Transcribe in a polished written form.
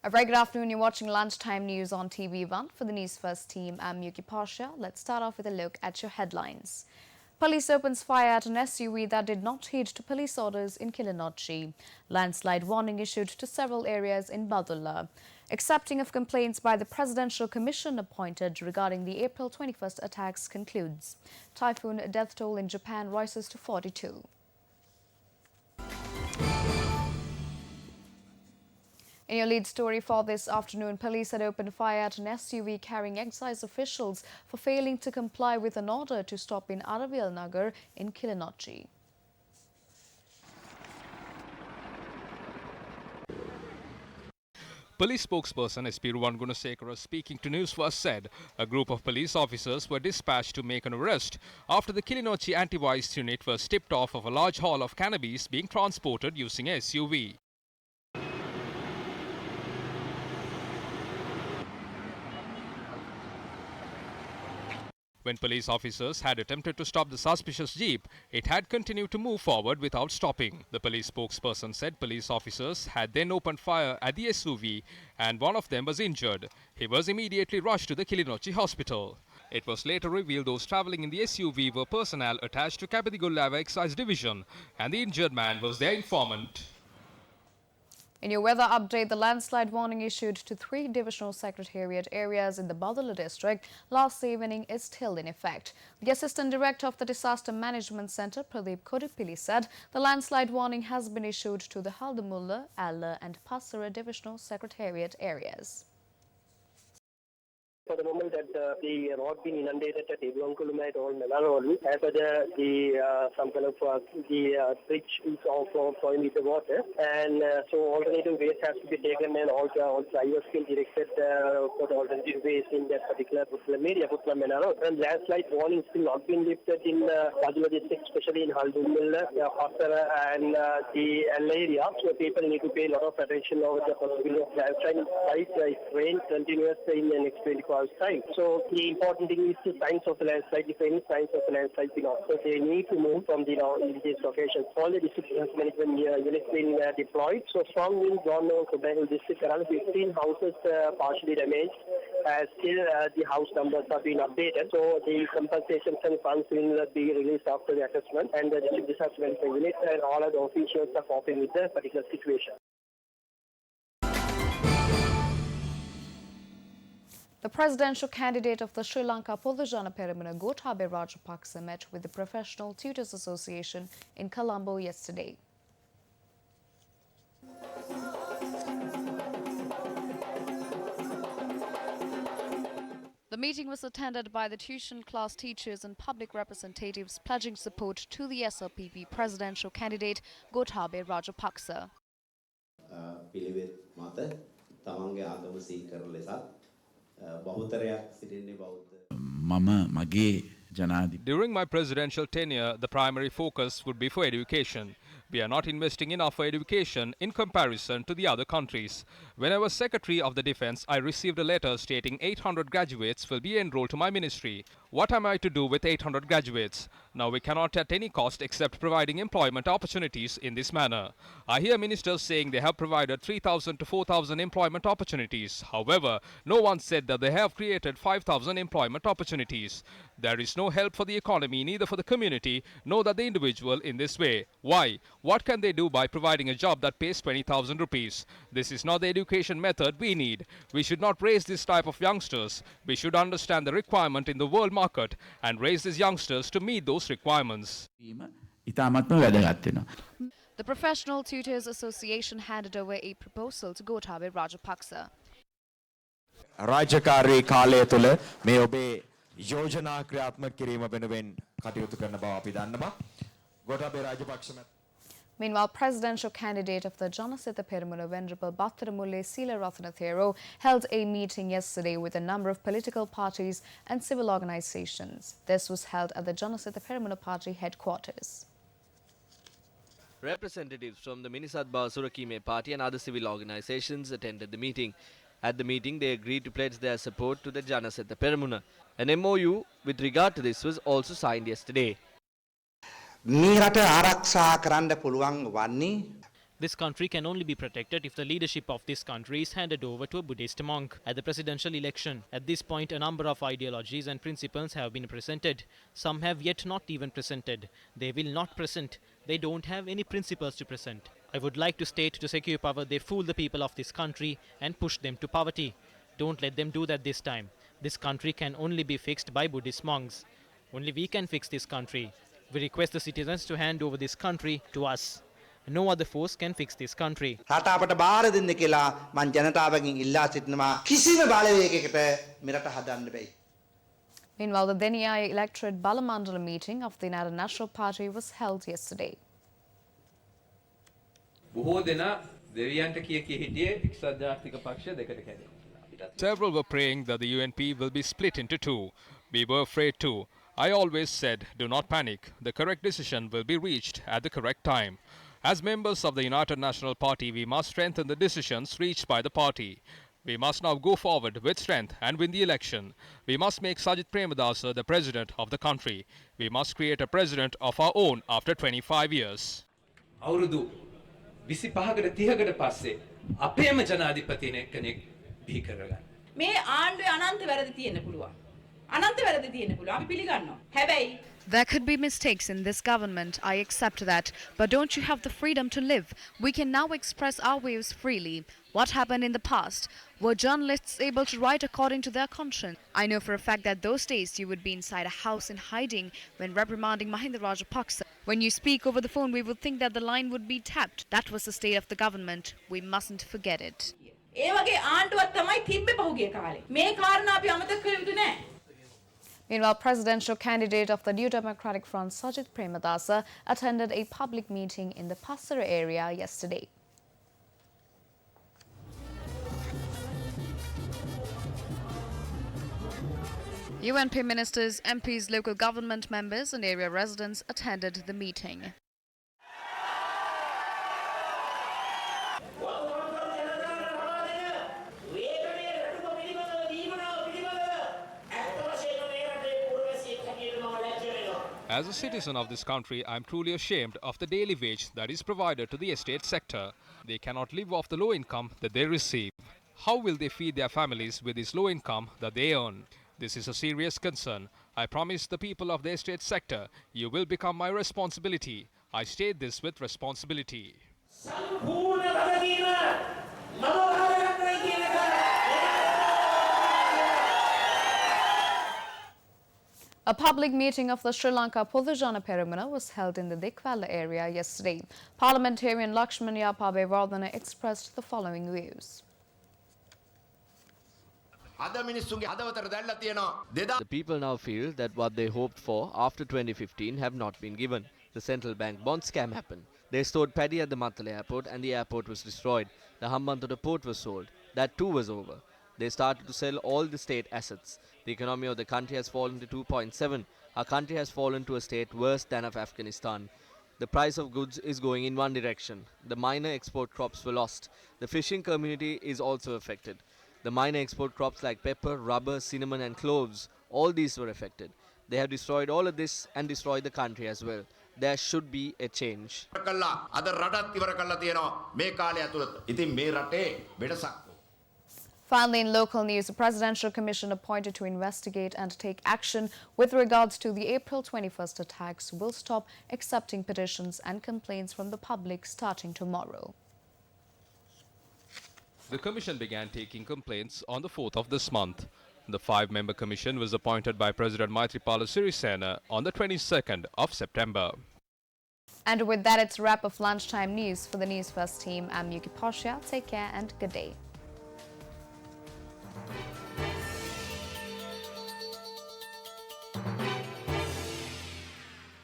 A very good afternoon. You're watching Lunchtime News on TV1. For the News First team, I'm Yuki Pasha. Let's start off with a look at your headlines. Police opens fire at an SUV that did not heed to police orders in Kilinochchi. Landslide warning issued to several areas in Badulla. Accepting of complaints by the Presidential Commission appointed regarding the April 21st attacks concludes. Typhoon death toll in Japan rises to 42. In your lead story for this afternoon, police had opened fire at an SUV carrying excise officials for failing to comply with an order to stop in Aravial Nagar in Kilinochchi. Police spokesperson SP Ruwan Gunasekara speaking to Newsfirst said a group of police officers were dispatched to make an arrest after the Kilinochchi anti-vice unit was tipped off of a large haul of cannabis being transported using a SUV. When police officers had attempted to stop the suspicious jeep, it had continued to move forward without stopping. The police spokesperson said police officers had then opened fire at the SUV and one of them was injured. He was immediately rushed to the Kilinochchi hospital. It was later revealed those travelling in the SUV were personnel attached to Kapadigolava Excise Division and the injured man was their informant. In your weather update, the landslide warning issued to 3 divisional secretariat areas in the Badulla district last evening is still in effect. The Assistant Director of the Disaster Management Centre, Pradeep Kodipili, said the landslide warning has been issued to the Haldamulla, Alla and Passara divisional secretariat areas. For the moment that the road being inundated at Iblankuluma or Melarolu, as per the some kind of the bridge is also flowing with the water, and so alternative ways has to be taken, and also drivers can directed for the alternative ways in that particular area, Melaro. And landslide warning still not been lifted in Badulla district, especially in Haldamulla, Passara and the Alla area. So people need to pay a lot of attention over the possibility of landslide if rain continues in the next 24 time. So the important thing is the signs of the landslide. If any signs of the landslide being observed, they need to move from the these locations. All the district management units been deployed. So strong winds gone over Kobayashi district. Around 15 houses partially damaged. Still the house numbers are being updated. So the compensations and funds will be released after the assessment. And the district disaster management unit and all other officials are coping with the particular situation. The presidential candidate of the Sri Lanka Polajana Peramuna, Gotabaya Rajapaksa, met with the Professional Tutors Association in Colombo yesterday. The meeting was attended by the tuition class teachers and public representatives pledging support to the SLPP presidential candidate Gotabaya Rajapaksa. During my presidential tenure, the primary focus would be for education. We are not investing enough for education in comparison to the other countries. When I was Secretary of the Defense, I received a letter stating 800 graduates will be enrolled to my ministry. What am I to do with 800 graduates? Now we cannot at any cost accept providing employment opportunities in this manner. I hear ministers saying they have provided 3,000 to 4,000 employment opportunities. However, no one said that they have created 5,000 employment opportunities. There is no help for the economy, neither for the community, nor the individual in this way. Why? What can they do by providing a job that pays 20,000 rupees? This is not the education method we need. We should not raise this type of youngsters. We should understand the requirement in the world market and raise these youngsters to meet those requirements. The Professional Tutors Association handed over a proposal to Gotabaya Rajapaksa. රාජකාරී කාලය තුල මේ ඔබේ යෝජනා ක්‍රියාත්මක කිරීම වෙනුවෙන් කටයුතු කරන බව අපි දන්නවා. Gotabaya Rajapaksa. Meanwhile, presidential candidate of the Janasitha Peramuna, Venerable Battaramulle Seelaratanathero, held a meeting yesterday with a number of political parties and civil organizations. This was held at the Janasitha Peramuna Party headquarters. Representatives from the Minisatba Surakime Party and other civil organizations attended the meeting. At the meeting, they agreed to pledge their support to the Janasitha Peramuna. An MOU with regard to this was also signed yesterday. This country can only be protected if the leadership of this country is handed over to a Buddhist monk. At the presidential election, at this point a number of ideologies and principles have been presented. Some have yet not even presented. They will not present. They don't have any principles to present. I would like to state to secure power they fool the people of this country and push them to poverty. Don't let them do that this time. This country can only be fixed by Buddhist monks. Only we can fix this country. We request the citizens to hand over this country to us. No other force can fix this country. රට අපට බාර දෙන්න කියලා මං ජනතාවගෙන් ඉල්ලා සිටිනවා කිසිම බලවේගයකට මෙරට හදන්න බැයි. Meanwhile, the Deniya electorate Balamandala meeting of the United National Party was held yesterday. Several were praying that the UNP will be split into two. We were afraid too. I always said, do not panic. The correct decision will be reached at the correct time. As members of the United National Party, we must strengthen the decisions reached by the party. We must now go forward with strength and win the election. We must make Sajith Premadasa the president of the country. We must create a president of our own after 25 years. අවුරුදු 25කට 30කට පස්සේ අපේම ජනාධිපතිනේ කෙනෙක් බිහි කරගන්න. මේ ආණ්ඩුවේ අනන්ත වැරදි තියෙන්න පුළුවන්. අනන්ත වැරදි තියෙන්න පුළුවන්. අපි පිළිගන්නවා. හැබැයි There could be mistakes in this government, I accept that. But don't you have the freedom to live? We can now express our views freely. What happened in the past? Were journalists able to write according to their conscience? I know for a fact that those days you would be inside a house in hiding when reprimanding Mahinda Rajapaksa. When you speak over the phone, we would think that the line would be tapped. That was the state of the government. We mustn't forget it. ඒ වගේ ආණ්ඩුවක් තමයි තිබ්බේ පහුගිය කාලේ. මේ කාරණා අපි අමතක කළ යුතු නැහැ. Meanwhile, presidential candidate of the New Democratic Front, Sajith Premadasa, attended a public meeting in the Passara area yesterday. UNP ministers, MPs, local government members and area residents attended the meeting. As a citizen of this country, I am truly ashamed of the daily wage that is provided to the estate sector. They cannot live off the low income that they receive. How will they feed their families with this low income that they earn? This is a serious concern. I promise the people of the estate sector, you will become my responsibility. I state this with responsibility. A public meeting of the Sri Lanka Pudhujana Peramuna was held in the Dikwala area yesterday. Parliamentarian Lakshman Yapabe Vardhana expressed the following views. The people now feel that what they hoped for after 2015 have not been given. The central bank bond scam happened. They stored paddy at the Matala airport and the airport was destroyed. The Hambantota port was sold. That too was over. They started to sell all the state assets. The economy of the country has fallen to 2.7. Our country has fallen to a state worse than of Afghanistan. The price of goods is going in one direction. The minor export crops were lost. The fishing community is also affected. The minor export crops like pepper, rubber, cinnamon and cloves, all these were affected. They have destroyed all of this and destroyed the country as well. There should be a change. Finally, in local news, the Presidential Commission appointed to investigate and take action with regards to the April 21st attacks will stop accepting petitions and complaints from the public starting tomorrow. The commission began taking complaints on the 4th of this month. The 5-member commission was appointed by President Maithripala Sirisena on the 22nd of September. And with that, it's a wrap of lunchtime news. For the News First team, I'm Yuki Pasha. Take care and good day.